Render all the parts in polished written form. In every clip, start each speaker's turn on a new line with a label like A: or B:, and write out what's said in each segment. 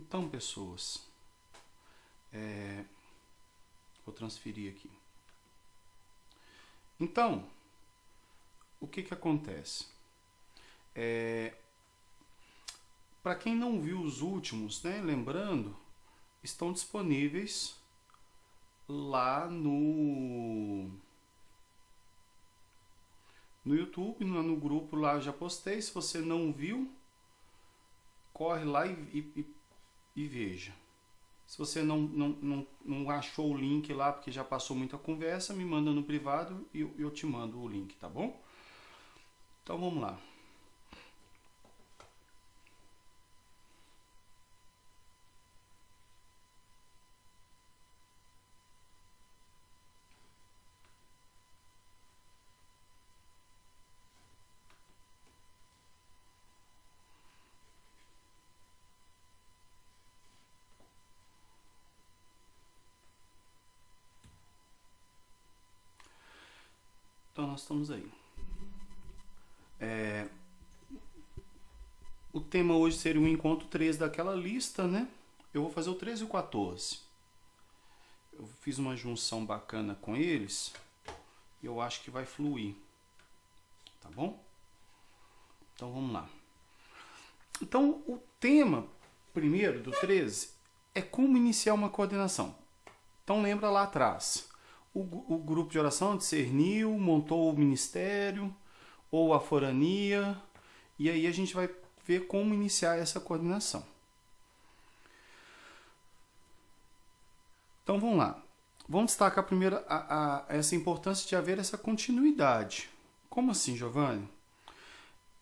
A: Então, pessoas, vou transferir aqui. Então, o que acontece? Para quem não viu os últimos, né, lembrando, estão disponíveis lá no YouTube, no grupo lá eu já postei. Se você não viu, corre lá e veja. Se você não achou o link lá, porque já passou muita conversa, me manda no privado e eu te mando o link, tá bom? Então vamos lá. Então nós estamos aí. O tema hoje seria o encontro 13 daquela lista, né? Eu vou fazer o 13 e o 14. Eu fiz uma junção bacana com eles e eu acho que vai fluir. Tá bom? Então vamos lá. Então o tema primeiro do 13 é como iniciar uma coordenação. Então lembra lá atrás. O grupo de oração discerniu, montou o ministério ou a forania, e aí a gente vai ver como iniciar essa coordenação. Então vamos lá. Vamos destacar primeiro essa importância de haver essa continuidade. Como assim, Giovanni?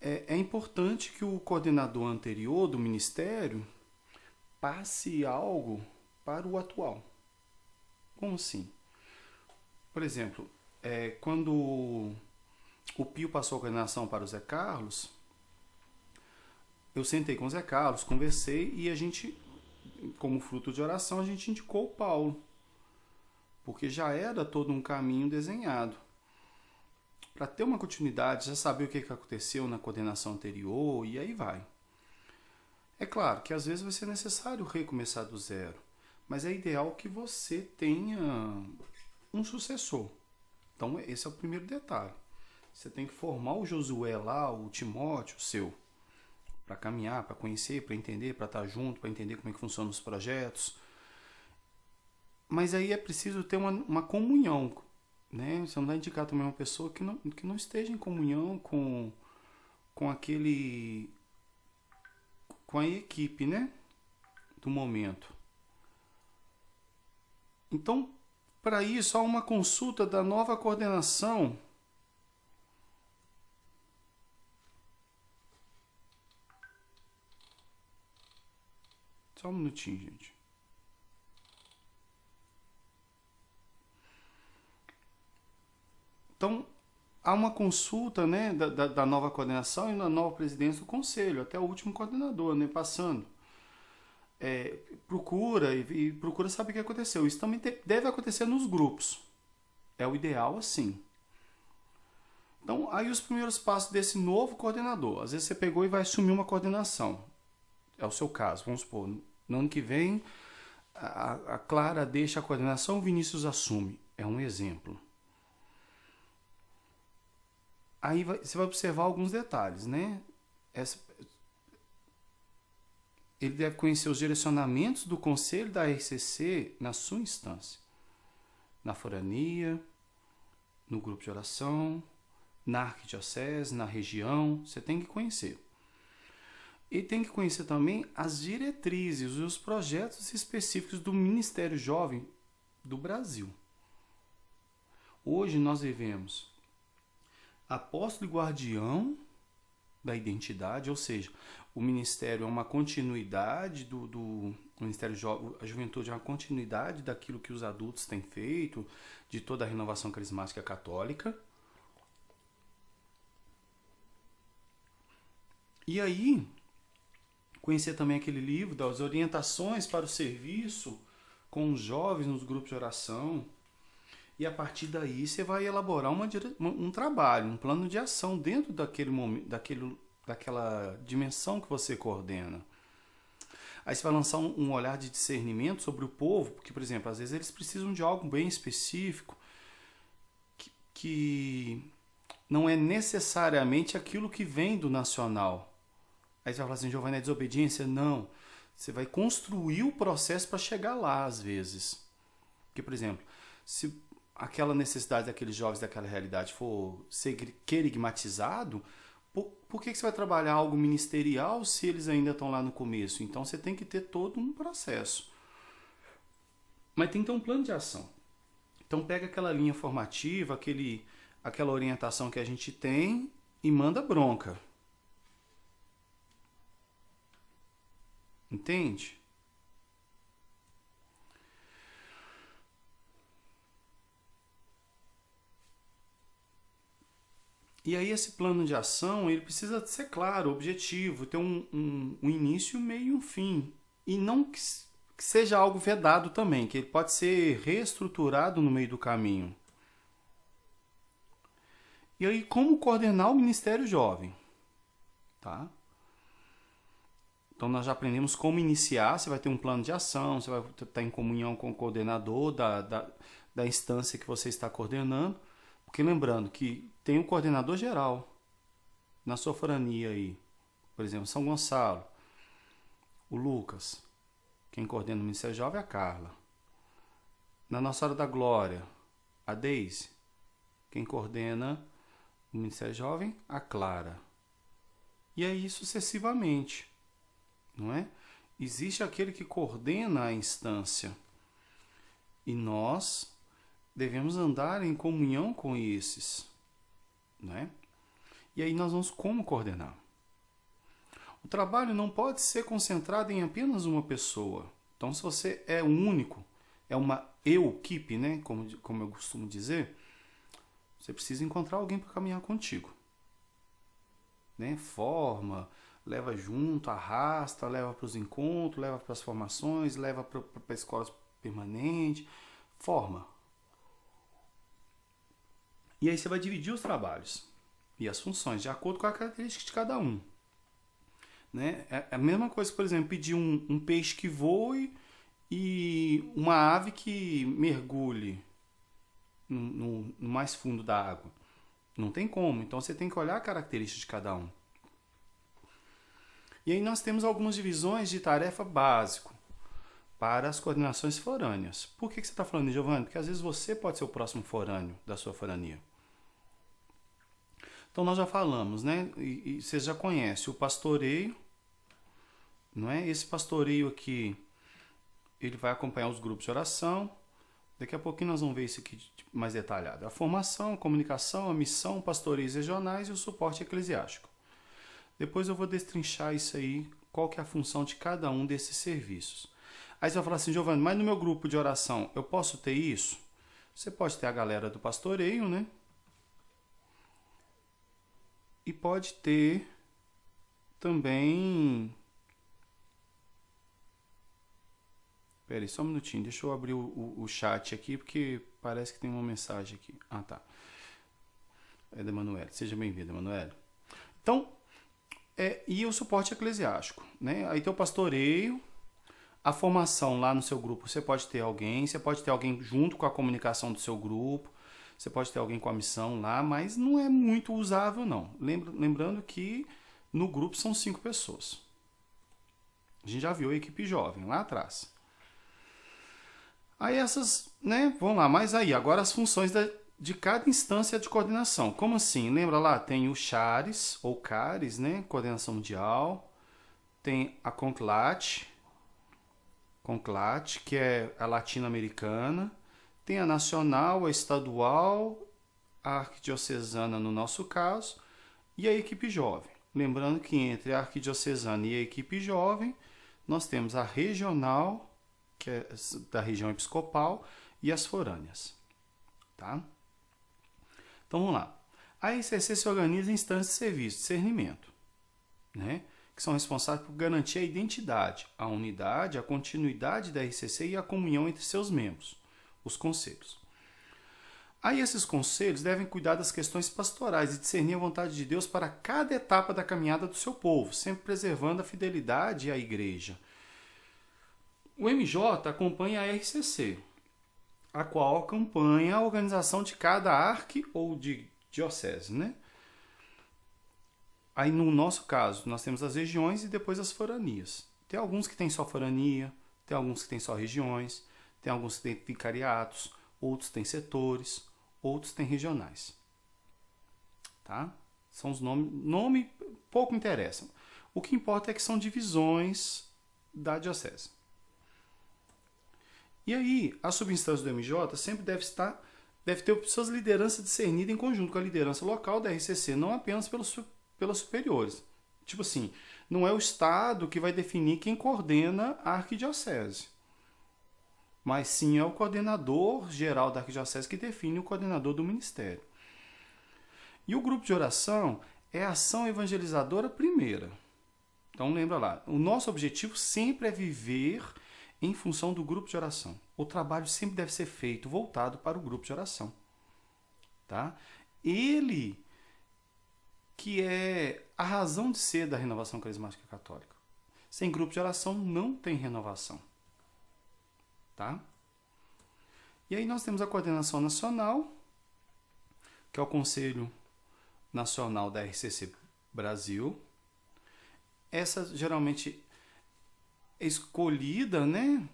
A: É importante que o coordenador anterior do ministério passe algo para o atual. Como assim? Por exemplo, quando o Pio passou a coordenação para o Zé Carlos, eu sentei com o Zé Carlos, conversei e a gente, como fruto de oração, a gente indicou o Paulo, porque já era todo um caminho desenhado. Para ter uma continuidade, já saber o que aconteceu na coordenação anterior e aí vai. É claro que às vezes vai ser necessário recomeçar do zero, mas é ideal que você tenha um sucessor. Então esse é o primeiro detalhe. Você tem que formar o Josué lá, o Timóteo, o seu, para caminhar, para conhecer, para entender, para estar junto, para entender como é que funcionam os projetos. Mas aí é preciso ter uma comunhão, né? Você não vai indicar também uma pessoa que não esteja em comunhão com a equipe, né? Do momento. Então, para isso, há uma consulta da nova coordenação. Só um minutinho, gente. Então, há uma consulta, né, da nova coordenação e da nova presidência do conselho, até o último coordenador, né, passando. Procura saber o que aconteceu. Isso também deve acontecer nos grupos. É o ideal assim. Então, aí os primeiros passos desse novo coordenador. Às vezes você pegou e vai assumir uma coordenação. É o seu caso. Vamos supor, no ano que vem, a Clara deixa a coordenação, o Vinícius assume. É um exemplo. Aí você vai observar alguns detalhes, né? Ele deve conhecer os direcionamentos do conselho da RCC na sua instância. Na forania, no grupo de oração, na arquidiocese, na região. Você tem que conhecer. E tem que conhecer também as diretrizes e os projetos específicos do Ministério Jovem do Brasil. Hoje nós vivemos apóstolo e guardião da identidade, ou seja, o ministério é uma continuidade do Ministério Jovem, a juventude é uma continuidade daquilo que os adultos têm feito, de toda a renovação carismática católica. E aí, conhecer também aquele livro das orientações para o serviço com os jovens nos grupos de oração. E a partir daí você vai elaborar um trabalho, um plano de ação dentro daquele momento, daquela dimensão que você coordena. Aí você vai lançar um olhar de discernimento sobre o povo, porque, por exemplo, às vezes eles precisam de algo bem específico que não é necessariamente aquilo que vem do nacional. Aí você vai falar assim, Giovanni, é desobediência? Não. Você vai construir o processo para chegar lá, às vezes. Porque, por exemplo, se aquela necessidade daqueles jovens daquela realidade for ser querigmatizado, por que você vai trabalhar algo ministerial se eles ainda estão lá no começo? Então você tem que ter todo um processo. Mas tem que ter um plano de ação. Então pega aquela linha formativa, aquela orientação que a gente tem e manda bronca. Entende? E aí esse plano de ação, ele precisa ser claro, objetivo, ter um início, meio e um fim. E não que seja algo vedado também, que ele pode ser reestruturado no meio do caminho. E aí, como coordenar o Ministério Jovem? Tá? Então nós já aprendemos como iniciar, você vai ter um plano de ação, você vai estar em comunhão com o coordenador da instância que você está coordenando. Porque lembrando que tem um coordenador geral na sua forania aí. Por exemplo, São Gonçalo, o Lucas. Quem coordena o Ministério Jovem é a Carla. Na Nossa Hora da Glória, a Deise. Quem coordena o Ministério Jovem, a Clara. E aí sucessivamente, não é? Existe aquele que coordena a instância. E nós devemos andar em comunhão com esses, né? E aí nós vamos como coordenar. O trabalho não pode ser concentrado em apenas uma pessoa. Então, se você é o único, é uma eu-equipe, né? Como eu costumo dizer, você precisa encontrar alguém para caminhar contigo, né? Forma, leva junto, arrasta, leva para os encontros, leva para as formações, leva para a escola permanente, forma. E aí você vai dividir os trabalhos e as funções de acordo com a característica de cada um. Né? É a mesma coisa, por exemplo, pedir um peixe que voe e uma ave que mergulhe no mais fundo da água. Não tem como. Então você tem que olhar a característica de cada um. E aí nós temos algumas divisões de tarefa básico para as coordenações forâneas. Por que você está falando, Giovanni? Porque às vezes você pode ser o próximo forâneo da sua forania. Então nós já falamos, né? E vocês já conhecem o pastoreio, não é? Esse pastoreio aqui, ele vai acompanhar os grupos de oração. Daqui a pouquinho nós vamos ver isso aqui mais detalhado. A formação, a comunicação, a missão, pastoreios regionais e o suporte eclesiástico. Depois eu vou destrinchar isso aí, qual que é a função de cada um desses serviços. Aí você vai falar assim, Giovanni, mas no meu grupo de oração eu posso ter isso? Você pode ter a galera do pastoreio, né? E pode ter também... Pera aí, só um minutinho, deixa eu abrir o chat aqui, porque parece que tem uma mensagem aqui. Ah, tá. É da Emanuele. Seja bem-vinda, Emanuele. Então, e o suporte eclesiástico, né? Aí tem o pastoreio, a formação lá no seu grupo, você pode ter alguém junto com a comunicação do seu grupo, você pode ter alguém com a missão lá, mas não é muito usável, não. Lembrando que no grupo são 5 pessoas. A gente já viu a equipe jovem lá atrás. Aí essas, né, vamos lá, mas aí, agora as funções de cada instância de coordenação. Como assim? Lembra lá, tem o CHARES, ou CARES, né, coordenação mundial, tem a CONCLAT, que é a latino-americana, tem a nacional, a estadual, a arquidiocesana no nosso caso, e a equipe jovem. Lembrando que entre a arquidiocesana e a equipe jovem, nós temos a regional, que é da região episcopal, e as forâneas. Tá? Então vamos lá. A RCC se organiza em instâncias de serviço, discernimento, né? Que são responsáveis por garantir a identidade, a unidade, a continuidade da RCC e a comunhão entre seus membros, os conselhos. Aí esses conselhos devem cuidar das questões pastorais e discernir a vontade de Deus para cada etapa da caminhada do seu povo, sempre preservando a fidelidade à igreja. O MJ acompanha a RCC, a qual acompanha a organização de cada arque ou de diocese, né? Aí, no nosso caso, nós temos as regiões e depois as foranias. Tem alguns que tem só forania, tem alguns que tem só regiões, tem alguns que tem vicariatos, outros têm setores, outros têm regionais. Tá? São os nomes. Nome pouco interessa. O que importa é que são divisões da diocese. E aí, a subinstância do MJ sempre deve ter suas lideranças discernidas em conjunto com a liderança local da RCC, não apenas pelos superiores. Tipo assim, não é o Estado que vai definir quem coordena a arquidiocese, mas sim é o coordenador geral da arquidiocese que define o coordenador do ministério. E o grupo de oração é a ação evangelizadora primeira. Então lembra lá, o nosso objetivo sempre é viver em função do grupo de oração. O trabalho sempre deve ser feito voltado para o grupo de oração. Tá? Ele que é a razão de ser da renovação carismática católica. Sem grupo de oração não tem renovação. Tá? E aí nós temos a coordenação nacional, que é o Conselho Nacional da RCC Brasil. Essa geralmente é escolhida, né?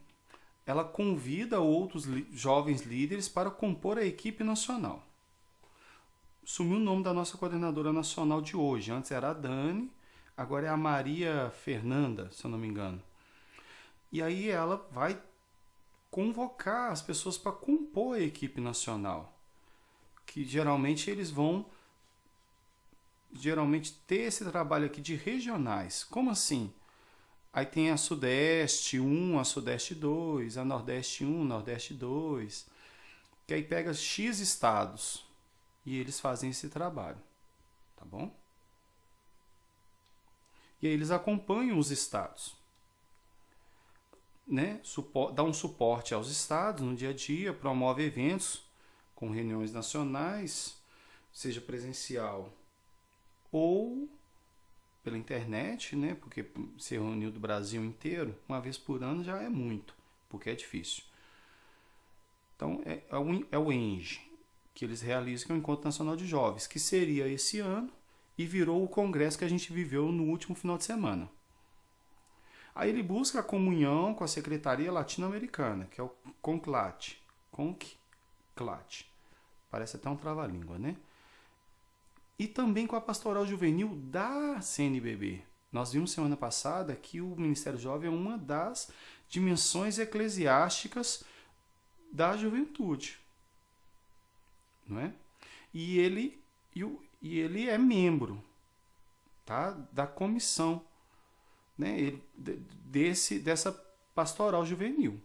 A: Ela convida outros jovens líderes para compor a equipe nacional. Sumiu o nome da nossa coordenadora nacional de hoje. Antes era a Dani, agora é a Maria Fernanda, se eu não me engano. E aí ela vai convocar as pessoas para compor a equipe nacional. Que geralmente eles vão ter esse trabalho aqui de regionais. Como assim? Aí tem a Sudeste 1, a Sudeste 2, a Nordeste 1, Nordeste 2. Que aí pega X estados e eles fazem esse trabalho. Tá bom? E aí eles acompanham os estados. Né? Dá um suporte aos estados no dia a dia, promove eventos com reuniões nacionais, seja presencial ou pela internet, né? Porque se reuniu do Brasil inteiro, uma vez por ano já é muito, porque é difícil. Então, é o ENGE, que eles realizam, que é o Encontro Nacional de Jovens, que seria esse ano e virou o congresso que a gente viveu no último final de semana. Aí ele busca a comunhão com a Secretaria Latino-Americana, que é o CONCLAT. CONCLAT. Parece até um trava-língua, né? E também com a Pastoral Juvenil da CNBB. Nós vimos semana passada que o Ministério Jovem é uma das dimensões eclesiásticas da juventude. Não é? E ele é membro, tá? Da comissão, né? Dessa pastoral juvenil.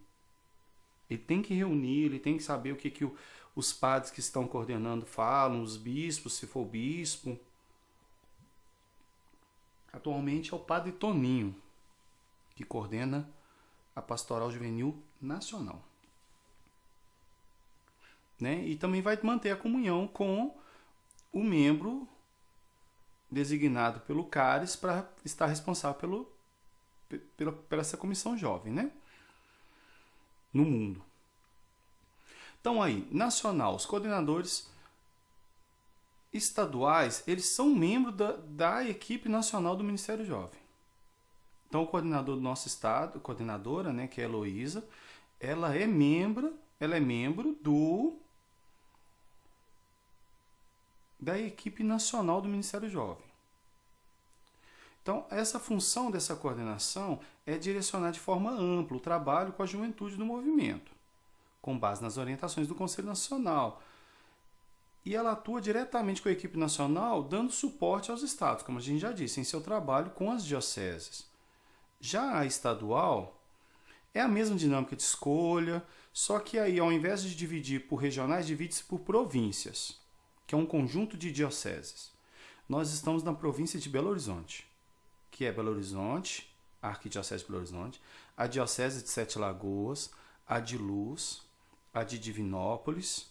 A: Ele tem que reunir, ele tem que saber o que os padres que estão coordenando falam, os bispos, se for bispo. Atualmente é o padre Toninho, que coordena a pastoral juvenil nacional. Né? E também vai manter a comunhão com o membro designado pelo CARES para estar responsável pela essa comissão jovem, né? No mundo. Então aí, nacional, os coordenadores estaduais, eles são membros da equipe nacional do Ministério Jovem. Então o coordenador do nosso estado, coordenadora, né, que é a Heloísa, ela é membro da equipe nacional do Ministério Jovem. Então, essa função dessa coordenação é direcionar de forma ampla o trabalho com a juventude do movimento, com base nas orientações do Conselho Nacional. E ela atua diretamente com a equipe nacional, dando suporte aos estados, como a gente já disse, em seu trabalho com as dioceses. Já a estadual é a mesma dinâmica de escolha, só que aí, ao invés de dividir por regionais, divide-se por províncias, que é um conjunto de dioceses. Nós estamos na província de Belo Horizonte, que é Belo Horizonte, a Arquidiocese de Belo Horizonte, a Diocese de Sete Lagoas, a de Luz, a de Divinópolis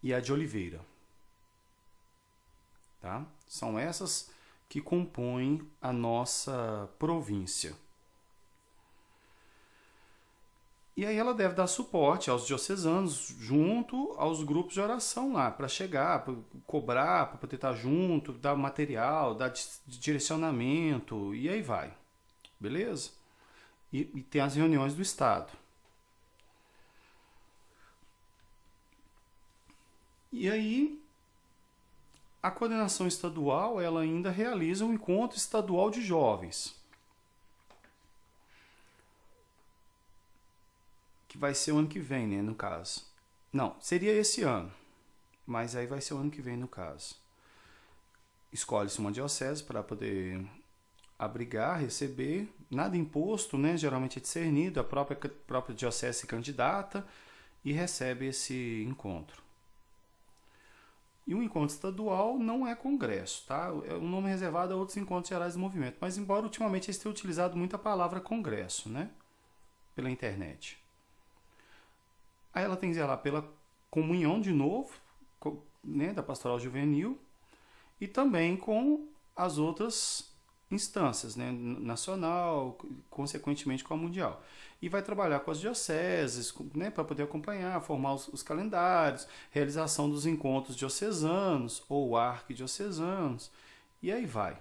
A: e a de Oliveira. Tá? São essas que compõem a nossa província. E aí ela deve dar suporte aos diocesanos junto aos grupos de oração lá, para chegar, pra cobrar, para poder estar junto, dar material, dar direcionamento, e aí vai. Beleza? E tem as reuniões do Estado. E aí, a coordenação estadual, ela ainda realiza um encontro estadual de jovens, que vai ser o ano que vem, né, no caso. Não, seria esse ano, mas aí vai ser o ano que vem, no caso. Escolhe-se uma diocese para poder abrigar, receber, nada imposto, né, geralmente é discernido, a própria diocese se candidata e recebe esse encontro. E o encontro estadual não é congresso, tá? É um nome reservado a outros encontros gerais do movimento. Mas, embora ultimamente eles tenham utilizado muito a palavra congresso, né? Pela internet. Aí ela tem que zelar pela comunhão, de novo, né? Da pastoral juvenil. E também com as outras instâncias, né? Nacional, consequentemente com a mundial. E vai trabalhar com as dioceses, né, para poder acompanhar, formar os calendários, realização dos encontros diocesanos ou arquidiocesanos, e aí vai.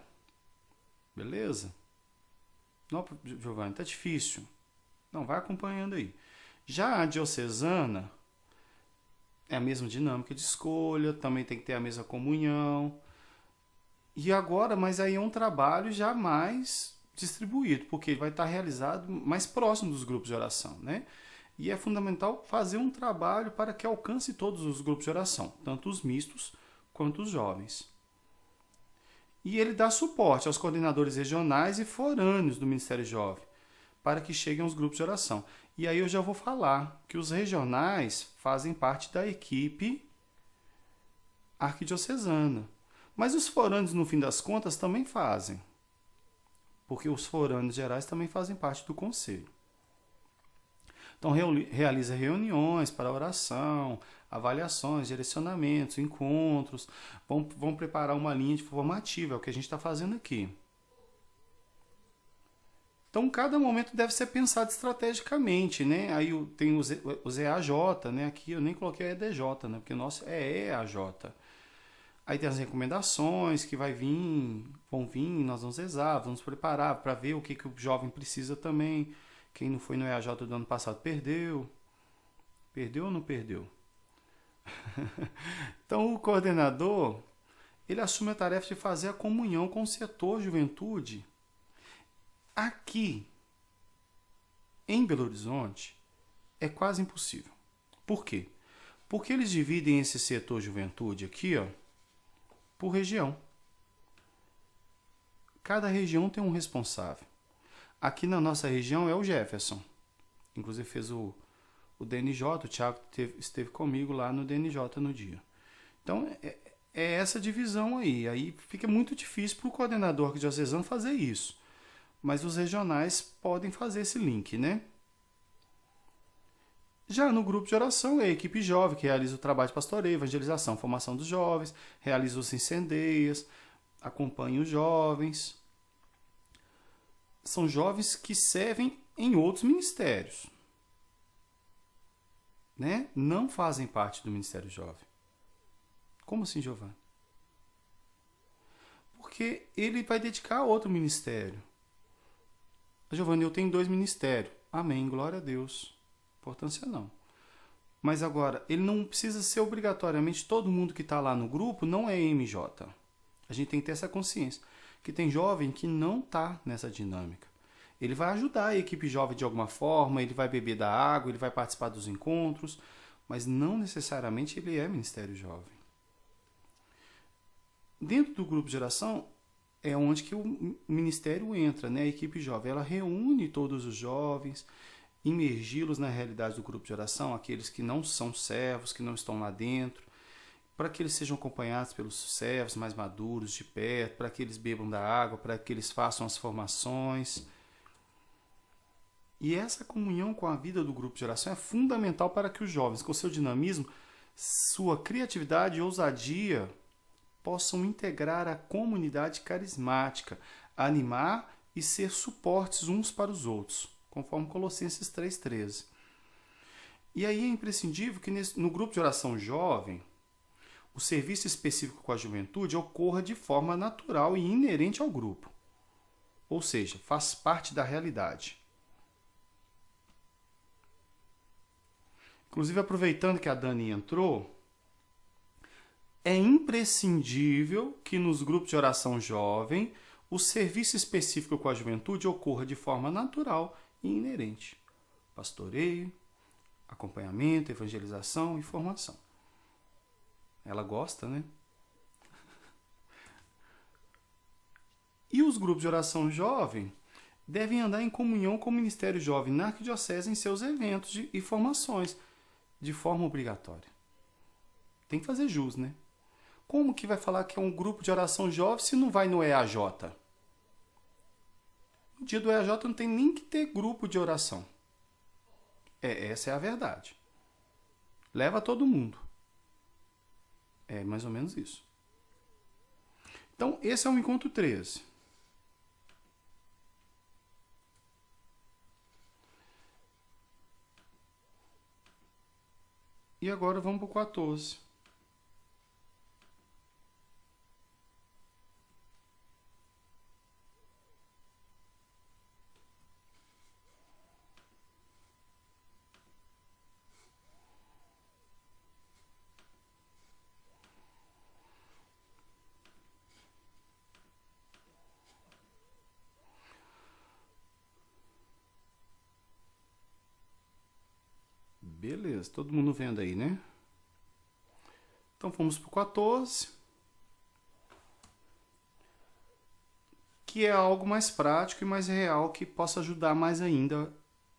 A: Beleza? Não, Giovanni, tá difícil. Não, vai acompanhando aí. Já a diocesana é a mesma dinâmica de escolha, também tem que ter a mesma comunhão. E agora, mas aí é um trabalho já mais distribuído, porque ele vai estar realizado mais próximo dos grupos de oração, né? E é fundamental fazer um trabalho para que alcance todos os grupos de oração, tanto os mistos quanto os jovens. E ele dá suporte aos coordenadores regionais e forâneos do Ministério Jovem, para que cheguem aos grupos de oração. E aí eu já vou falar que os regionais fazem parte da equipe arquidiocesana. Mas os forâneos, no fim das contas, também fazem. Porque os forâneos gerais também fazem parte do conselho. Então, realiza reuniões para oração, avaliações, direcionamentos, encontros. Vão preparar uma linha de formativa, é o que a gente está fazendo aqui. Então, cada momento deve ser pensado estrategicamente, né? Aí tem os EAJ, né? Aqui eu nem coloquei EDJ, né? Porque o nosso é EAJ. Aí tem as recomendações que vão vir, nós vamos rezar, vamos preparar para ver o que o jovem precisa também. Quem não foi no EAJ do ano passado perdeu. Perdeu ou não perdeu? Então o coordenador, ele assume a tarefa de fazer a comunhão com o setor juventude. Aqui, em Belo Horizonte, é quase impossível. Por quê? Porque eles dividem esse setor juventude aqui, ó, por região. Cada região tem um responsável. Aqui na nossa região é o Jefferson. Inclusive fez o DNJ, o Thiago esteve comigo lá no DNJ no dia. Então é essa divisão aí. Aí fica muito difícil para o coordenador arquidiocesano fazer isso. Mas os regionais podem fazer esse link, né? Já no grupo de oração, é a equipe jovem que realiza o trabalho de pastoreio, evangelização, formação dos jovens, realiza os incendeias, acompanha os jovens. São jovens que servem em outros ministérios, né? Não fazem parte do Ministério Jovem. Como assim, Giovanni? Porque ele vai dedicar a outro ministério. Giovanni, eu tenho 2 ministérios. Amém, glória a Deus. Importância não. Mas agora, ele não precisa ser obrigatoriamente, todo mundo que está lá no grupo não é MJ. A gente tem que ter essa consciência. Que tem jovem que não está nessa dinâmica. Ele vai ajudar a equipe jovem de alguma forma, ele vai beber da água, ele vai participar dos encontros, mas não necessariamente ele é Ministério Jovem. Dentro do grupo de oração, é onde que o ministério entra, né? A equipe jovem, ela reúne todos os jovens, imergi-los na realidade do grupo de oração, aqueles que não são servos, que não estão lá dentro, para que eles sejam acompanhados pelos servos mais maduros, de perto, para que eles bebam da água, para que eles façam as formações. E essa comunhão com a vida do grupo de oração é fundamental para que os jovens, com seu dinamismo, sua criatividade e ousadia, possam integrar a comunidade carismática, animar e ser suportes uns para os outros, conforme Colossenses 3,13. E aí é imprescindível que no grupo de oração jovem, o serviço específico com a juventude ocorra de forma natural e inerente ao grupo. Ou seja, faz parte da realidade. Inclusive, aproveitando que a Dani entrou, é imprescindível que nos grupos de oração jovem o serviço específico com a juventude ocorra de forma natural e inerente. Pastoreio, acompanhamento, evangelização e formação. Ela gosta, né? E os grupos de oração jovem devem andar em comunhão com o Ministério Jovem na Arquidiocese em seus eventos e formações, de forma obrigatória. Tem que fazer jus, né? Como que vai falar que é um grupo de oração jovem se não vai no EAJ? No dia do EAJ não tem nem que ter grupo de oração. Essa é a verdade. Leva todo mundo. É mais ou menos isso. Então, esse é o encontro 13. E agora vamos para o 14. Beleza, todo mundo vendo aí, né? Então vamos para o 14, que é algo mais prático e mais real que possa ajudar mais ainda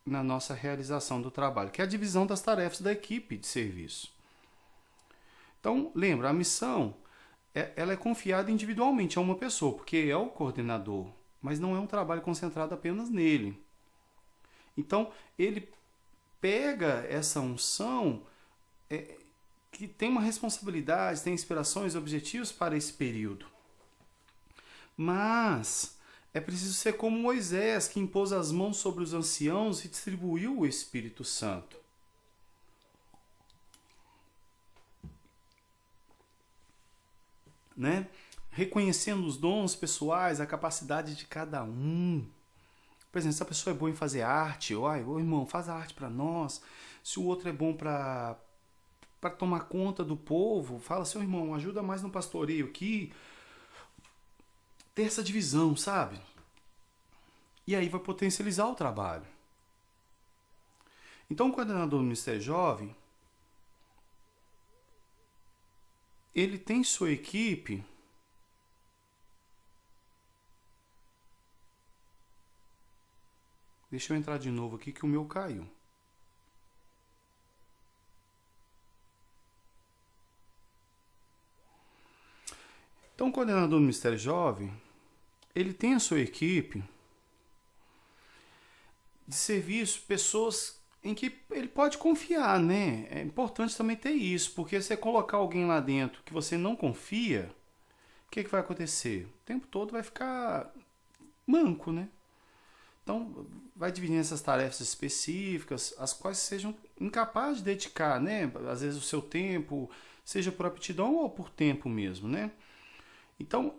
A: na nossa realização do trabalho, que é a divisão das tarefas da equipe de serviço. Então, lembra, a missão ela é confiada individualmente a uma pessoa, porque é o coordenador, mas não é um trabalho concentrado apenas nele. Então, ele pega essa unção que tem uma responsabilidade, tem inspirações, objetivos para esse período. Mas é preciso ser como Moisés, que impôs as mãos sobre os anciãos e distribuiu o Espírito Santo. Né? Reconhecendo os dons pessoais, a capacidade de cada um. Por exemplo, se a pessoa é boa em fazer arte, ô irmão, faz a arte para nós. Se o outro é bom para tomar conta do povo, fala assim, irmão, ajuda mais no pastoreio aqui. Ter essa divisão, sabe? E aí vai potencializar o trabalho. Então, o coordenador do Ministério Jovem, ele tem sua equipe Deixa eu entrar de novo aqui que o meu caiu. Então, o coordenador do Ministério Jovem, ele tem a sua equipe de serviço, pessoas em que ele pode confiar, né? É importante também ter isso, porque se você colocar alguém lá dentro que você não confia, o que vai acontecer? O tempo todo vai ficar manco, né? Então, vai dividindo essas tarefas específicas, as quais sejam incapazes de dedicar, né? Às vezes o seu tempo, seja por aptidão ou por tempo mesmo, né? Então,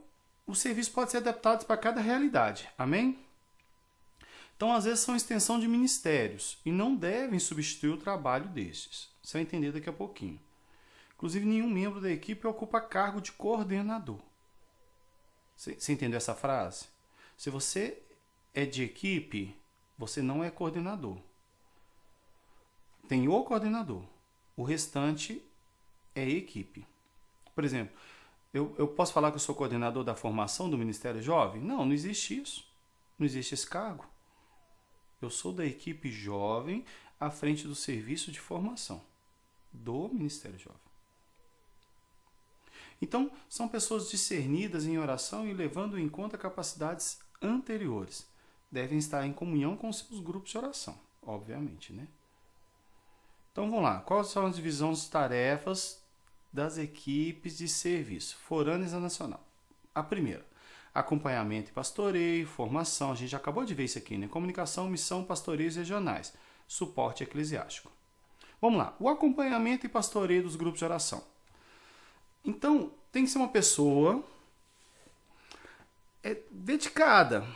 A: o serviço pode ser adaptado para cada realidade, amém? Então, às vezes são extensão de ministérios e não devem substituir o trabalho desses. Você vai entender daqui a pouquinho. Inclusive, nenhum membro da equipe ocupa cargo de coordenador. Você entendeu essa frase? Se você é de equipe, você não é coordenador. Tem o coordenador. O restante é equipe. Por exemplo, eu posso falar que eu sou coordenador da formação do Ministério Jovem? Não, não existe isso. Não existe esse cargo. Eu sou da equipe jovem à frente do serviço de formação do Ministério Jovem. Então, são pessoas discernidas em oração e levando em conta capacidades anteriores. Devem estar em comunhão com seus grupos de oração, obviamente, né? Então, vamos lá. Quais são as divisões de tarefas das equipes de serviço forâneas e nacional? A primeira, acompanhamento e pastoreio, formação, a gente já acabou de ver isso aqui, né? Comunicação, missão, pastoreios regionais, suporte eclesiástico. Vamos lá. O acompanhamento e pastoreio dos grupos de oração. Então, tem que ser uma pessoa dedicada.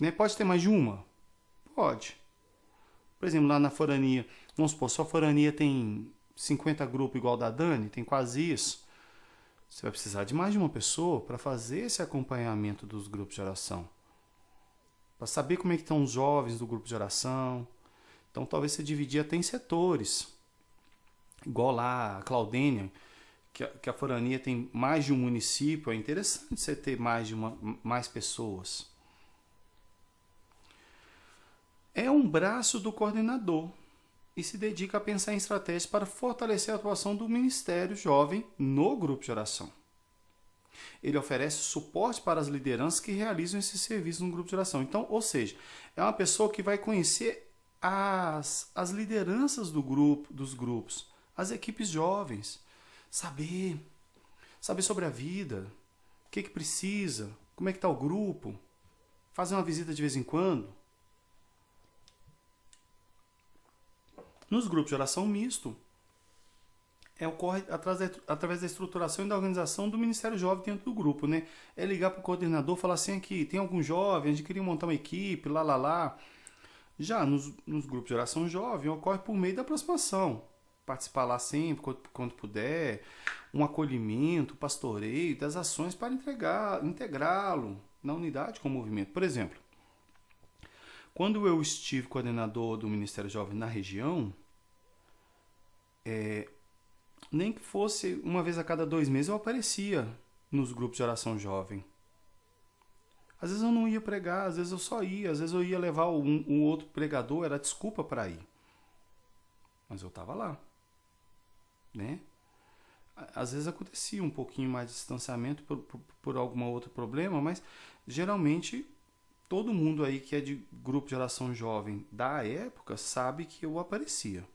A: Né? Pode ter mais de uma? Pode. Por exemplo, lá na forania, vamos supor, sua forania tem 50 grupos igual da Dani, tem quase isso. Você vai precisar de mais de uma pessoa para fazer esse acompanhamento dos grupos de oração. Para saber como é que estão os jovens do grupo de oração. Então, talvez você dividir até em setores. Igual lá a Claudênia, que a forania tem mais de um município, é interessante você ter mais pessoas. É um braço do coordenador e se dedica a pensar em estratégias para fortalecer a atuação do Ministério Jovem no grupo de oração. Ele oferece suporte para as lideranças que realizam esse serviço no grupo de oração. Então, ou seja, é uma pessoa que vai conhecer as lideranças dos grupos, as equipes jovens, saber sobre a vida, o que precisa, como é que está o grupo, fazer uma visita de vez em quando. Nos grupos de oração misto, ocorre através da estruturação e da organização do Ministério Jovem dentro do grupo. Né? É ligar para o coordenador e falar assim, aqui, tem algum jovem, a gente queria montar uma equipe, lá. Já nos grupos de oração jovem, ocorre por meio da aproximação. Participar lá sempre, quando puder, um acolhimento, pastoreio, das ações para integrá-lo na unidade com o movimento. Por exemplo, quando eu estive coordenador do Ministério Jovem na região, nem que fosse uma vez a cada 2 meses eu aparecia nos grupos de oração jovem. Às vezes eu não ia pregar, às vezes eu só ia, às vezes eu ia levar um outro pregador, era desculpa para ir. Mas eu estava lá. Né? Às vezes acontecia um pouquinho mais de distanciamento por algum outro problema, mas geralmente todo mundo aí que é de grupo de oração jovem da época sabe que eu aparecia.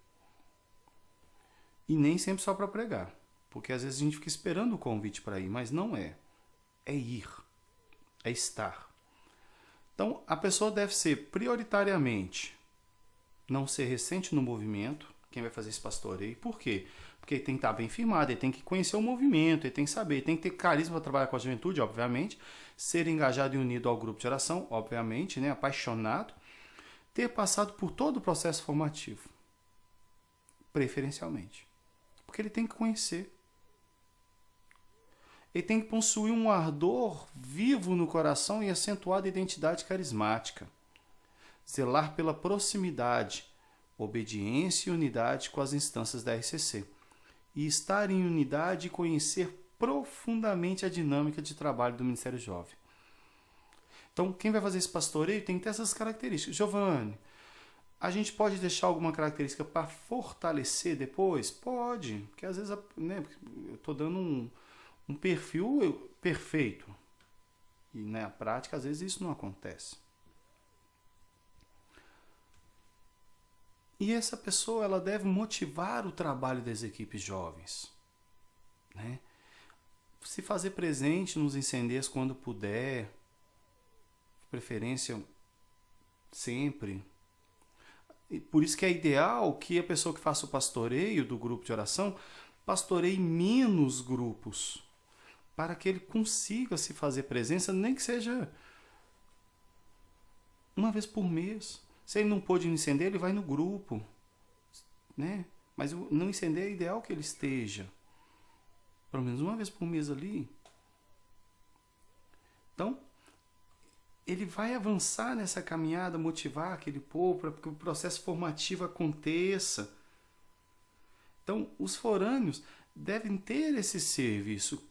A: E nem sempre só para pregar, porque às vezes a gente fica esperando o convite para ir, mas não é. É ir, é estar. Então a pessoa deve ser prioritariamente não ser recente no movimento, quem vai fazer esse pastoreio. Por quê? Porque ele tem que estar bem firmado, ele tem que conhecer o movimento, ele tem que saber, ele tem que ter carisma para trabalhar com a juventude, obviamente, ser engajado e unido ao grupo de oração, obviamente, né? Apaixonado, ter passado por todo o processo formativo, preferencialmente. Porque ele tem que conhecer. Ele tem que possuir um ardor vivo no coração e acentuada identidade carismática. Zelar pela proximidade, obediência e unidade com as instâncias da RCC. E estar em unidade e conhecer profundamente a dinâmica de trabalho do Ministério Jovem. Então, quem vai fazer esse pastoreio tem que ter essas características. Giovanni, a gente pode deixar alguma característica para fortalecer depois? Pode, porque às vezes eu estou dando um perfil perfeito. E na prática, às vezes, isso não acontece. E essa pessoa ela deve motivar o trabalho das equipes jovens. Né? Se fazer presente nos incendeios quando puder, de preferência sempre. E por isso que é ideal que a pessoa que faça o pastoreio do grupo de oração pastoreie menos grupos, para que ele consiga se fazer presença, nem que seja uma vez por mês. Se ele não pôde no incendeio, ele vai no grupo. Né? Mas no incendeio é ideal que ele esteja. Pelo menos uma vez por mês ali. Então, ele vai avançar nessa caminhada, motivar aquele povo para que o processo formativo aconteça. Então, os forâneos devem ter esse serviço,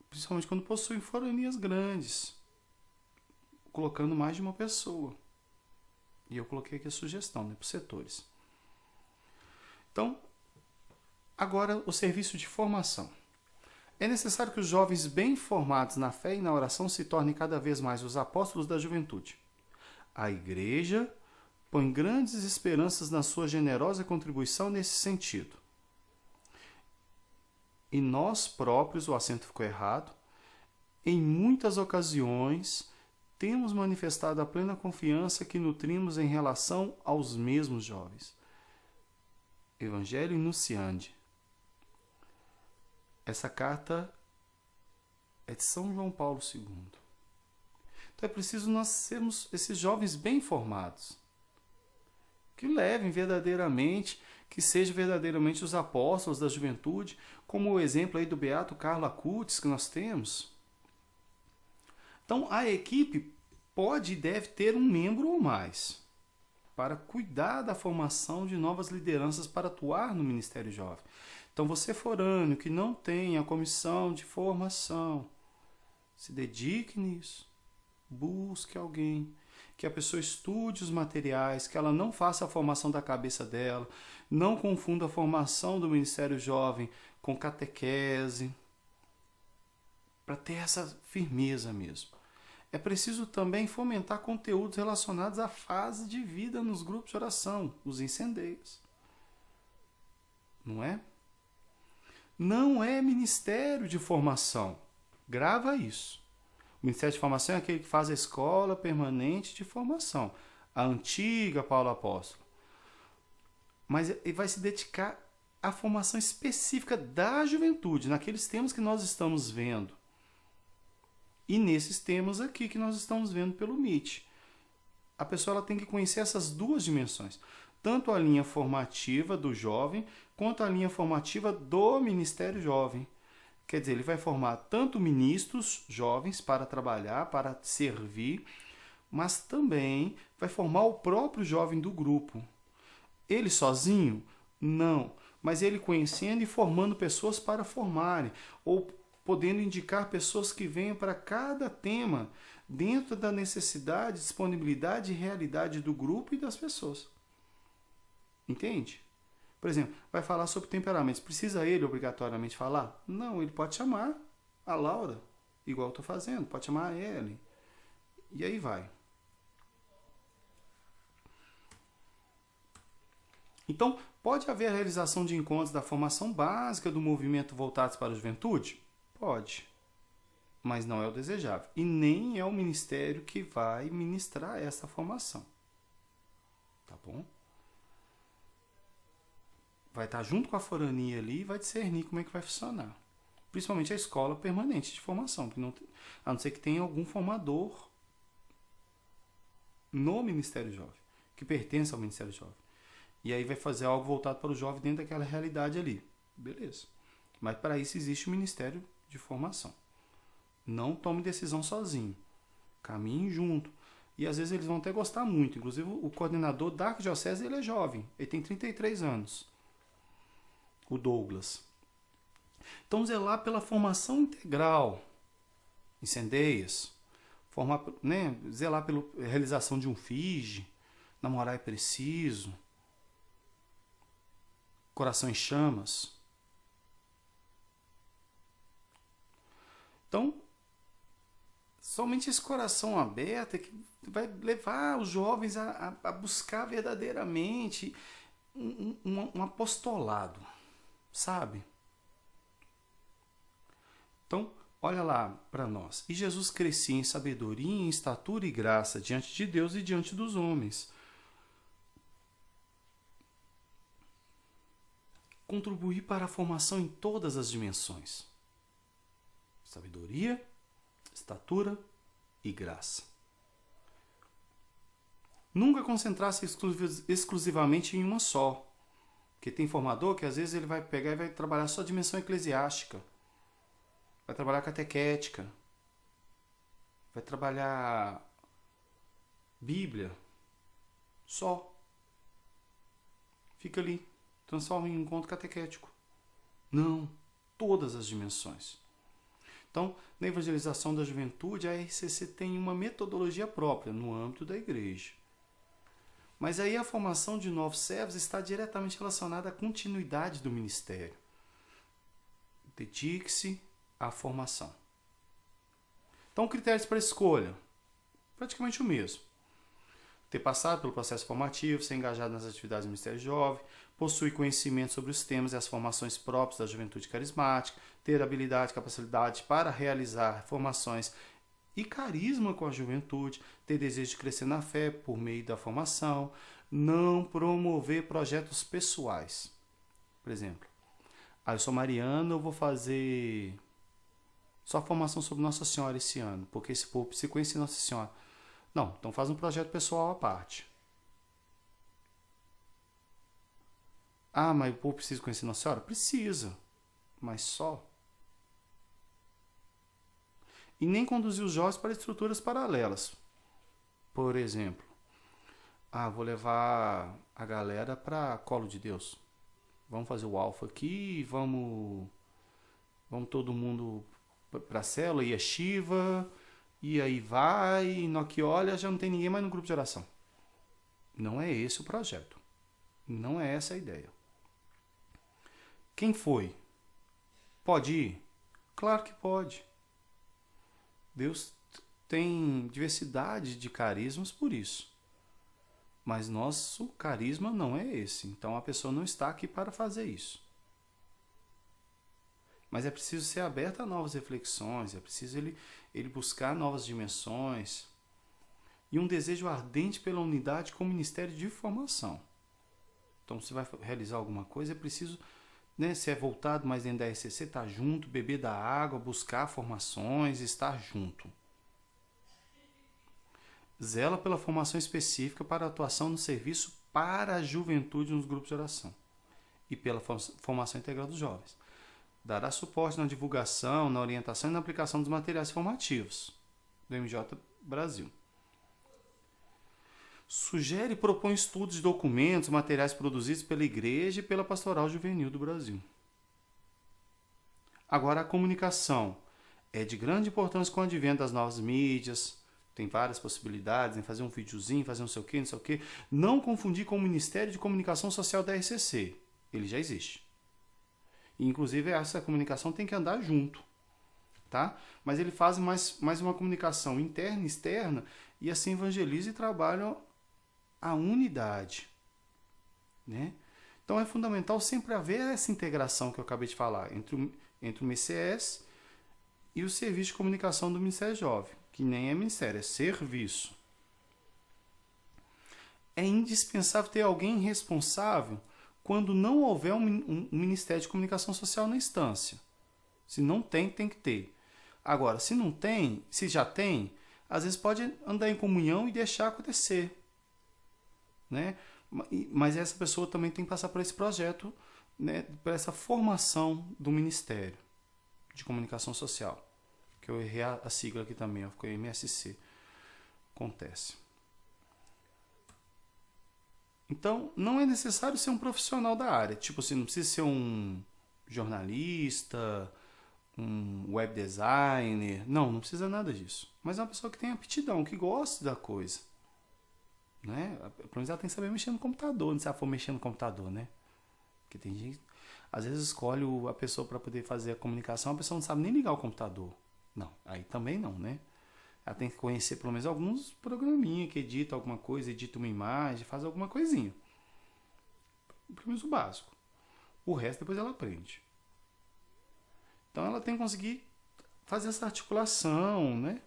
A: principalmente quando possuem foranias grandes, colocando mais de uma pessoa. E eu coloquei aqui a sugestão, né, para os setores. Então, agora o serviço de formação. É necessário que os jovens bem formados na fé e na oração se tornem cada vez mais os apóstolos da juventude. A Igreja põe grandes esperanças na sua generosa contribuição nesse sentido. E nós próprios, o acento ficou errado, em muitas ocasiões temos manifestado a plena confiança que nutrimos em relação aos mesmos jovens. Evangelho Nunciandi. Essa carta é de São João Paulo II. Então é preciso nós sermos esses jovens bem formados, que levem verdadeiramente, que sejam verdadeiramente os apóstolos da juventude, como o exemplo aí do beato Carlo Acutis que nós temos. Então a equipe pode e deve ter um membro ou mais para cuidar da formação de novas lideranças para atuar no Ministério Jovem. Então você forâneo que não tem a comissão de formação, se dedique nisso. Busque alguém, que a pessoa estude os materiais, que ela não faça a formação da cabeça dela, não confunda a formação do Ministério Jovem com catequese, para ter essa firmeza mesmo. É preciso também fomentar conteúdos relacionados à fase de vida nos grupos de oração, os incendeios. Não é? Não é ministério de formação. Grava isso. O Ministério de Formação é aquele que faz a escola permanente de formação. A antiga Paulo Apóstolo. Mas ele vai se dedicar à formação específica da juventude, naqueles temas que nós estamos vendo. E nesses temas aqui que nós estamos vendo pelo MIT. A pessoa ela tem que conhecer essas duas dimensões. Tanto a linha formativa do jovem, quanto a linha formativa do Ministério Jovem. Quer dizer, ele vai formar tanto ministros jovens para trabalhar, para servir, mas também vai formar o próprio jovem do grupo. Ele sozinho? Não. Mas ele conhecendo e formando pessoas para formarem, ou podendo indicar pessoas que venham para cada tema, dentro da necessidade, disponibilidade e realidade do grupo e das pessoas. Entende? Por exemplo, vai falar sobre temperamentos. Precisa ele obrigatoriamente falar? Não, ele pode chamar a Laura, igual eu estou fazendo. Pode chamar a Ellen. E aí vai. Então, pode haver a realização de encontros da formação básica do movimento voltados para a juventude? Pode. Mas não é o desejável. E nem é o ministério que vai ministrar essa formação. Tá bom? Vai estar junto com a forania ali e vai discernir como é que vai funcionar. Principalmente a escola permanente de formação, a não ser que tenha algum formador no Ministério Jovem, que pertence ao Ministério Jovem. E aí vai fazer algo voltado para o jovem dentro daquela realidade ali. Beleza. Mas para isso existe o Ministério de Formação. Não tome decisão sozinho. Caminhe junto. E às vezes eles vão até gostar muito. Inclusive o coordenador da Arquidiocese, ele é jovem. Ele tem 33 anos. O Douglas. Então, zelar pela formação integral. Incendeias. Zelar pela realização de um FIGE. Namorar é preciso. Coração em chamas. Então, somente esse coração aberto é que vai levar os jovens a buscar verdadeiramente um apostolado. Sabe? Então, olha lá para nós. E Jesus crescia em sabedoria, em estatura e graça diante de Deus e diante dos homens. Contribuir para a formação em todas as dimensões. Sabedoria, estatura e graça. Nunca concentrar-se exclusivamente em uma só. Porque tem formador que às vezes ele vai pegar e vai trabalhar só a dimensão eclesiástica. Vai trabalhar catequética. Vai trabalhar Bíblia. Só. Fica ali. Transforma em encontro catequético. Não. Todas as dimensões. Então, na evangelização da juventude, a RCC tem uma metodologia própria no âmbito da igreja. Mas aí a formação de novos servos está diretamente relacionada à continuidade do ministério. Dedique-se à formação. Então, critérios para escolha. Praticamente o mesmo. Ter passado pelo processo formativo, ser engajado nas atividades do Ministério Jovem, possuir conhecimento sobre os temas e as formações próprias da juventude carismática, ter habilidade e capacidade para realizar formações e carisma com a juventude, ter desejo de crescer na fé por meio da formação, não promover projetos pessoais. Por exemplo, eu sou mariano, eu vou fazer só formação sobre Nossa Senhora esse ano, porque esse povo precisa conhecer Nossa Senhora. Não, então faz um projeto pessoal à parte. Mas o povo precisa conhecer Nossa Senhora? Precisa, mas só. E nem conduzir os jovens para estruturas paralelas. Por exemplo, vou levar a galera para Colo de Deus. Vamos fazer o alfa aqui, vamos todo mundo para a célula, e a Shiva, e aí vai, e no que olha já não tem ninguém mais no grupo de oração. Não é esse o projeto. Não é essa a ideia. Quem foi? Pode ir? Claro que pode. Deus tem diversidade de carismas por isso. Mas nosso carisma não é esse. Então a pessoa não está aqui para fazer isso. Mas é preciso ser aberto a novas reflexões, é preciso ele buscar novas dimensões e um desejo ardente pela unidade com o Ministério de Formação. Então, se vai realizar alguma coisa, é preciso, se é voltado mais dentro da RCC, estar junto, beber da água, buscar formações, estar junto. Zela pela formação específica para a atuação no serviço para a juventude nos grupos de oração e pela formação integral dos jovens. Dará suporte na divulgação, na orientação e na aplicação dos materiais formativos do MJ Brasil. Sugere e propõe estudos de documentos, materiais produzidos pela Igreja e pela Pastoral Juvenil do Brasil. Agora, a comunicação é de grande importância com o advento das novas mídias. Tem várias possibilidades em fazer um videozinho, fazer não sei o quê. Não confundir com o Ministério de Comunicação Social da RCC. Ele já existe. E, inclusive, essa comunicação tem que andar junto. Tá? Mas ele faz mais uma comunicação interna e externa e assim evangeliza e trabalha a unidade. Né? Então, é fundamental sempre haver essa integração que eu acabei de falar entre o MCS e o Serviço de Comunicação do Ministério Jovem, que nem é ministério, é serviço. É indispensável ter alguém responsável quando não houver um Ministério de Comunicação Social na instância. Se não tem, tem que ter. Agora, se não tem, se já tem, às vezes pode andar em comunhão e deixar acontecer. Né? Mas essa pessoa também tem que passar por esse projeto, né, por essa formação do Ministério de Comunicação Social. Que eu errei a sigla aqui também, ficou MSC. Acontece. Então, não é necessário ser um profissional da área. Tipo assim, não precisa ser um jornalista, um web designer. Não precisa nada disso. Mas é uma pessoa que tem aptidão, que gosta da coisa. Né? Pelo menos ela tem que saber mexer no computador, não se ela for mexer no computador, né? Porque tem gente, às vezes escolhe a pessoa para poder fazer a comunicação, a pessoa não sabe nem ligar o computador. Não, aí também não, né? Ela tem que conhecer pelo menos alguns programinhas que edita alguma coisa, edita uma imagem, faz alguma coisinha. Pelo menos o básico. O resto depois ela aprende. Então ela tem que conseguir fazer essa articulação, né?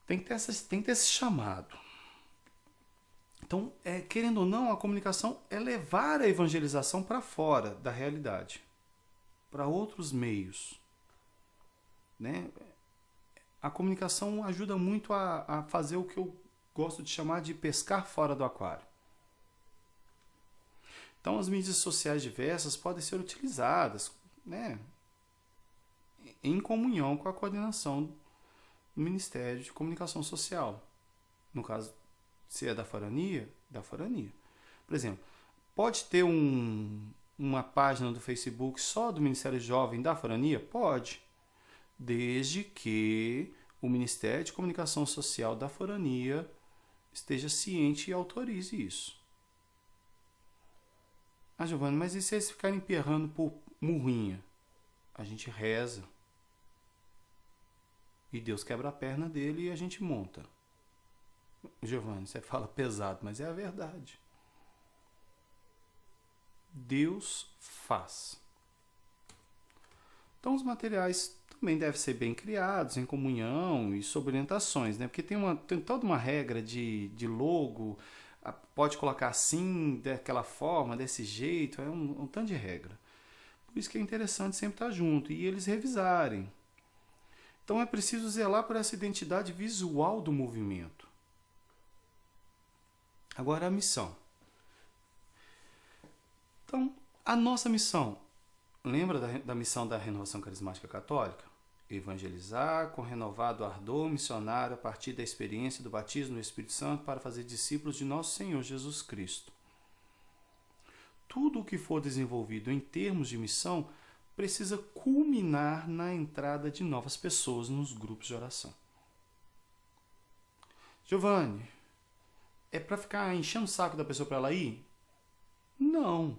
A: Tem que ter esse chamado. Então, querendo ou não, a comunicação é levar a evangelização para fora da realidade, para outros meios. Né? A comunicação ajuda muito a fazer o que eu gosto de chamar de pescar fora do aquário. Então, as mídias sociais diversas podem ser utilizadas, né, em comunhão com a coordenação do Ministério de Comunicação Social. No caso, se é da Farania, da Farania. Por exemplo, pode ter uma página do Facebook só do Ministério Jovem da Farania? Pode. Desde que o Ministério de Comunicação Social da Farania esteja ciente e autorize isso. Giovanni, mas e se eles ficarem emperrando por murrinha? A gente reza. E Deus quebra a perna dele e a gente monta. Giovanni, você fala pesado, mas é a verdade. Deus faz. Então os materiais também devem ser bem criados, em comunhão e sob orientações, né? Porque tem toda uma regra de logo, pode colocar assim, daquela forma, desse jeito, é um tanto de regra. Por isso que é interessante sempre estar junto e eles revisarem. Então é preciso zelar por essa identidade visual do movimento. Agora a missão. Então, a nossa missão, lembra da missão da Renovação Carismática Católica? Evangelizar com renovado ardor missionário a partir da experiência do batismo no Espírito Santo para fazer discípulos de nosso Senhor Jesus Cristo. Tudo o que for desenvolvido em termos de missão precisa culminar na entrada de novas pessoas nos grupos de oração. Giovanni, é para ficar enchendo o saco da pessoa para ela ir? Não.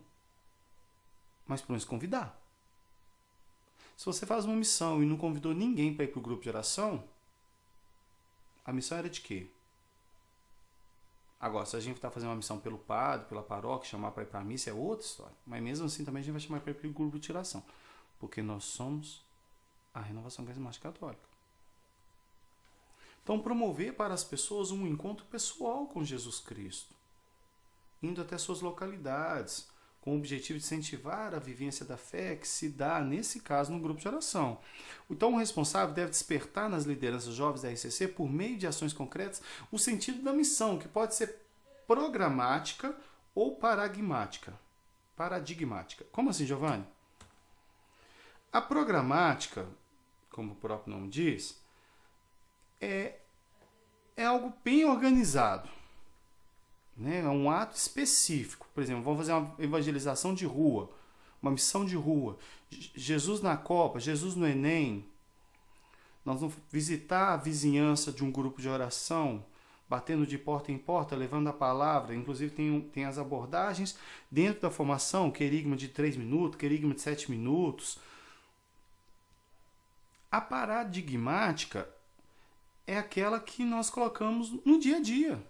A: Mas pelo menos convidar. Se você faz uma missão e não convidou ninguém para ir para o grupo de oração, a missão era de quê? Agora, se a gente está fazendo uma missão pelo padre, pela paróquia, chamar para ir para a missa, é outra história. Mas mesmo assim também a gente vai chamar para ir para o grupo de oração. Porque nós somos a Renovação Carismática Católica. Então, promover para as pessoas um encontro pessoal com Jesus Cristo, indo até suas localidades, com o objetivo de incentivar a vivência da fé que se dá, nesse caso, no grupo de oração. Então, o responsável deve despertar nas lideranças jovens da RCC, por meio de ações concretas, o sentido da missão, que pode ser programática ou paradigmática. Como assim, Giovanni? A programática, como o próprio nome diz, é algo bem organizado. Né? É um ato específico. Por exemplo, vamos fazer uma evangelização de rua, uma missão de rua. Jesus na Copa, Jesus no Enem. Nós vamos visitar a vizinhança de um grupo de oração, batendo de porta em porta, levando a palavra. Inclusive tem as abordagens dentro da formação, querigma de 3 minutos, querigma de 7 minutos. A paradigmática é aquela que nós colocamos no dia a dia.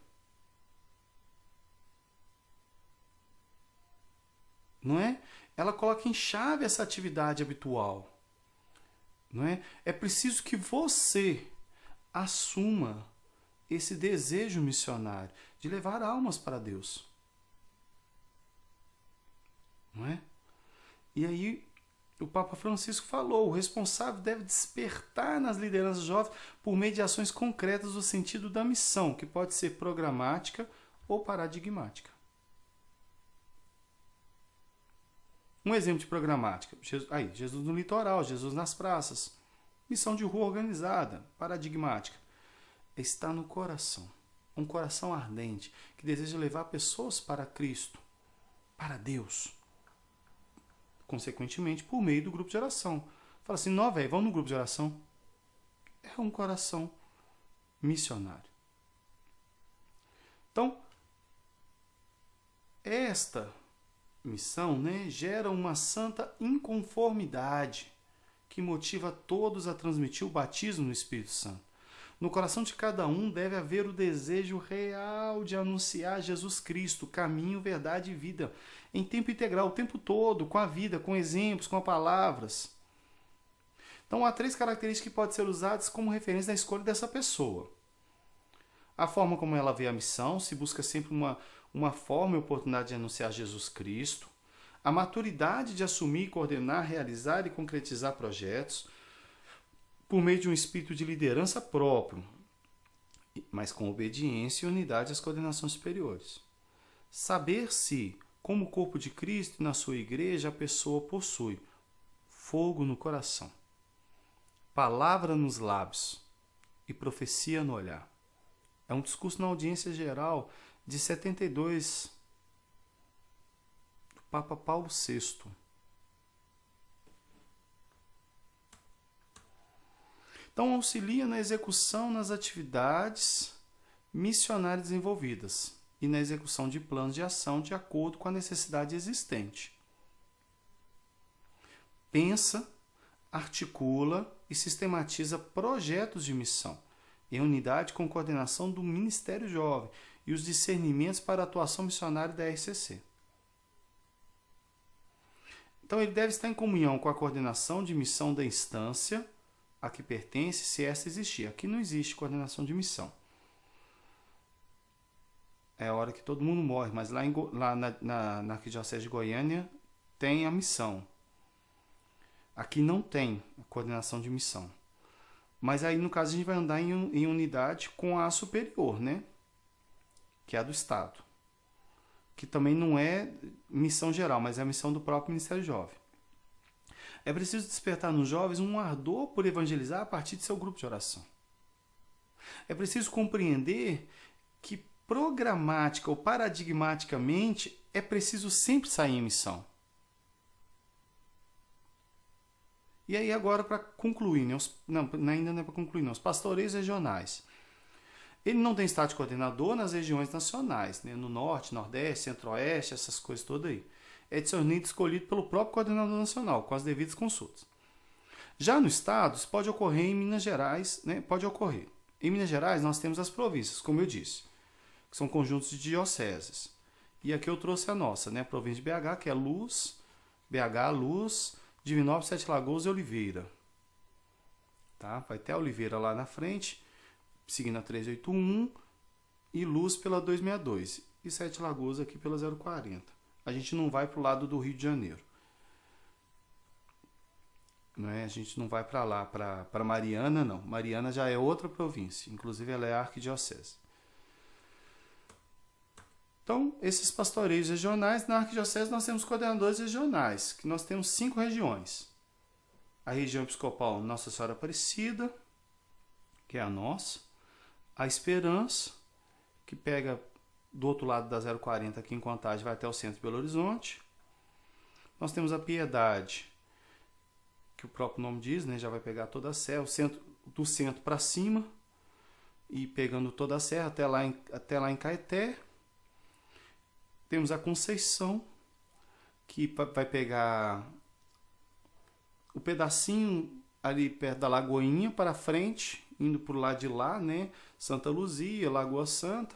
A: Não é? Ela coloca em chave essa atividade habitual. Não é? É preciso que você assuma esse desejo missionário de levar almas para Deus. Não é? E aí o Papa Francisco falou, o responsável deve despertar nas lideranças jovens por meio de ações concretas o sentido da missão, que pode ser programática ou paradigmática. Um exemplo de programática, Jesus no litoral, Jesus nas praças. Missão de rua organizada, paradigmática. Está no coração, um coração ardente, que deseja levar pessoas para Cristo, para Deus. Consequentemente, por meio do grupo de oração. Fala assim, não, velho, vamos no grupo de oração. É um coração missionário. Então, esta missão, né, gera uma santa inconformidade que motiva todos a transmitir o batismo no Espírito Santo. No coração de cada um deve haver o desejo real de anunciar Jesus Cristo, caminho, verdade e vida, em tempo integral, o tempo todo, com a vida, com exemplos, com palavras. Então, há 3 características que podem ser usadas como referência na escolha dessa pessoa. A forma como ela vê a missão, se busca sempre uma forma e oportunidade de anunciar Jesus Cristo. A maturidade de assumir, coordenar, realizar e concretizar projetos, por meio de um espírito de liderança próprio, mas com obediência e unidade às coordenações superiores. Saber se, como corpo de Cristo e na sua igreja, a pessoa possui fogo no coração, palavra nos lábios e profecia no olhar. É um discurso na audiência geral de 72 do Papa Paulo VI. Então, auxilia na execução nas atividades missionárias desenvolvidas e na execução de planos de ação de acordo com a necessidade existente. Pensa, articula e sistematiza projetos de missão, em unidade com coordenação do Ministério Jovem e os discernimentos para a atuação missionária da RCC. Então, ele deve estar em comunhão com a coordenação de missão da instância a que pertence, se esta existir. Aqui não existe coordenação de missão. é a hora que todo mundo morre, mas lá na Arquidiocese de Goiânia tem a missão. Aqui não tem a coordenação de missão. Mas aí, no caso, a gente vai andar em unidade com a superior, né? Que é a do Estado. Que também não é missão geral, mas é a missão do próprio Ministério Jovem. É preciso despertar nos jovens um ardor por evangelizar a partir de seu grupo de oração. É preciso compreender que programática ou paradigmaticamente é preciso sempre sair em missão. E aí agora para concluir, né? Ainda não é para concluir não, os pastoreios regionais. Ele não tem status de coordenador nas regiões nacionais, né? No norte, nordeste, centro-oeste, essas coisas todas aí. É discernido escolhido pelo próprio coordenador nacional, com as devidas consultas. Já no estado, isso pode ocorrer em Minas Gerais, né? Pode ocorrer. Em Minas Gerais, nós temos as províncias, como eu disse, que são conjuntos de dioceses. E aqui eu trouxe a nossa, né? A província de BH, que é Luz, BH, Luz, Divinópolis, Sete Lagoas e Oliveira. Tá? Vai ter a Oliveira lá na frente, seguindo a 381, e Luz pela 262. E Sete Lagoas aqui pela 040. A gente não vai para o lado do Rio de Janeiro. Não é? A gente não vai para lá, para Mariana, não. Mariana já é outra província. Inclusive, ela é arquidiocese. Então, esses pastoreios regionais, na arquidiocese nós temos coordenadores regionais, que nós temos 5 regiões. A região episcopal Nossa Senhora Aparecida, que é a nossa. A Esperança, que pega do outro lado da 040 aqui em Contagem, vai até o centro de Belo Horizonte. Nós temos a Piedade, que o próprio nome diz, né? Já vai pegar toda a serra, do centro para cima, e pegando toda a serra até lá em Caeté. Temos a Conceição, que vai pegar o pedacinho ali perto da Lagoinha para frente, indo para o lado de lá, né? Santa Luzia, Lagoa Santa.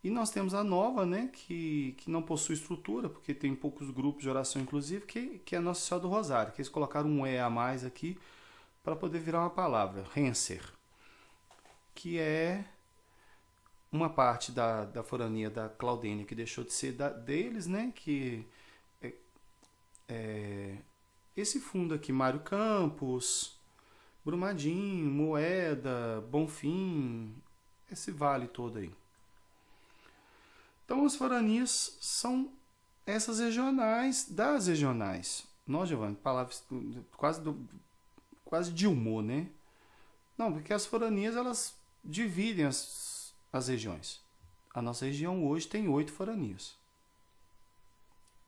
A: E nós temos a Nova, né? Que não possui estrutura, porque tem poucos grupos de oração, inclusive, que é a Nossa Senhora do Rosário, que eles colocaram um E a mais aqui para poder virar uma palavra, Renser, que é uma parte da forania da Claudênia que deixou de ser deles, né? Que esse fundo aqui, Mário Campos, Brumadinho, Moeda, Bonfim, esse vale todo aí. Então, as foranias são essas regionais das regionais. Nós, Giovanni, palavras quase de humor, né? Não, porque as foranias, elas dividem as regiões. A nossa região hoje tem 8 foranias.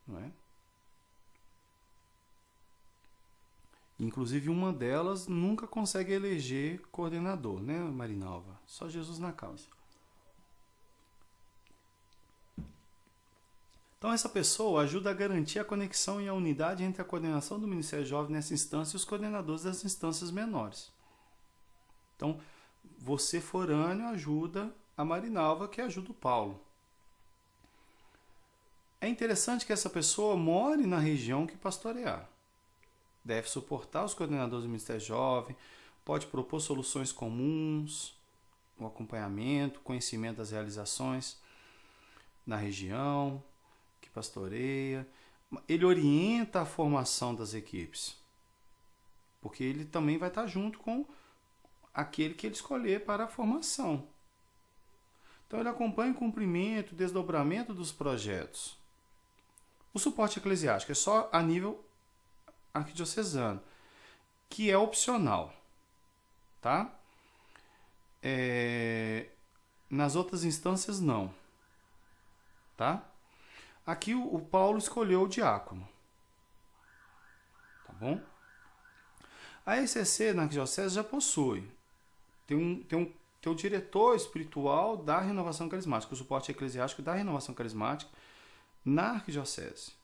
A: Não é? Inclusive, uma delas nunca consegue eleger coordenador, né, Marinalva? Só Jesus na causa. Então, essa pessoa ajuda a garantir a conexão e a unidade entre a coordenação do Ministério Jovem nessa instância e os coordenadores das instâncias menores. Então, você forâneo ajuda a Marinalva, que ajuda o Paulo. É interessante que essa pessoa more na região que pastorear. Deve suportar os coordenadores do Ministério Jovem, pode propor soluções comuns, o acompanhamento, conhecimento das realizações na região que pastoreia. Ele orienta a formação das equipes, porque ele também vai estar junto com aquele que ele escolher para a formação. Então, ele acompanha o cumprimento, o desdobramento dos projetos. O suporte eclesiástico é só a nível arquidiocesano, que é opcional, tá? Nas outras instâncias, não, tá? Aqui o Paulo escolheu o diácono, tá bom? A ECC na arquidiocese já possui. Tem o diretor espiritual da renovação carismática, o suporte eclesiástico da renovação carismática na arquidiocese.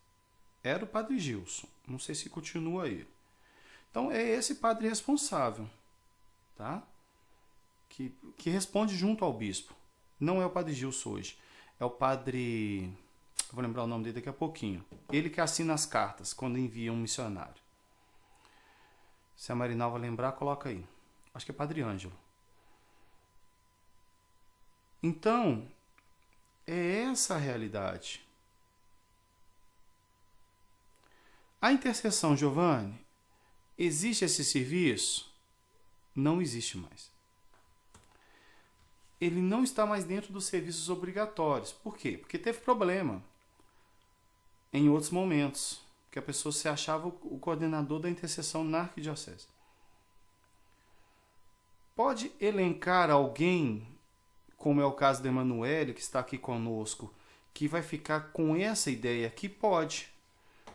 A: Era o padre Gilson. Não sei se continua aí. Então, é esse padre responsável, tá? Que responde junto ao bispo. Não é o padre Gilson hoje. É o padre... Eu vou lembrar o nome dele daqui a pouquinho. Ele que assina as cartas quando envia um missionário. Se a Marinalva lembrar, coloca aí. Acho que é padre Ângelo. Então, É essa a realidade. A intercessão, Giovanni, existe esse serviço? Não existe mais. Ele não está mais dentro dos serviços obrigatórios. Por quê? Porque teve problema em outros momentos, que a pessoa se achava o coordenador da intercessão na arquidiocese. Pode elencar alguém, como é o caso de Emanuele, que está aqui conosco, que vai ficar com essa ideia aqui? Pode.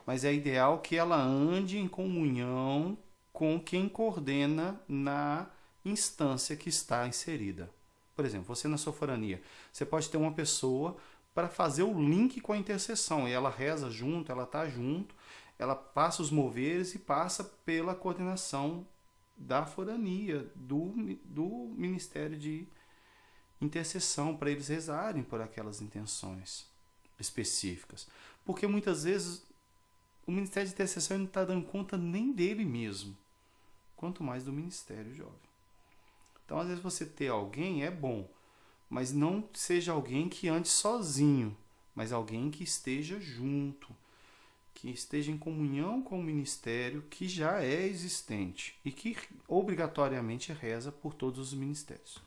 A: Mas é ideal que ela ande em comunhão com quem coordena na instância que está inserida. Por exemplo, você na sua forania, você pode ter uma pessoa para fazer o link com a intercessão. E ela reza junto, ela está junto, ela passa os moveres e passa pela coordenação da forania, do Ministério de Intercessão, para eles rezarem por aquelas intenções específicas. Porque muitas vezes o Ministério de Intercessão não está dando conta nem dele mesmo, quanto mais do Ministério Jovem. Então, às vezes, você ter alguém é bom, mas não seja alguém que ande sozinho, mas alguém que esteja junto, que esteja em comunhão com o ministério que já é existente e que obrigatoriamente reza por todos os ministérios.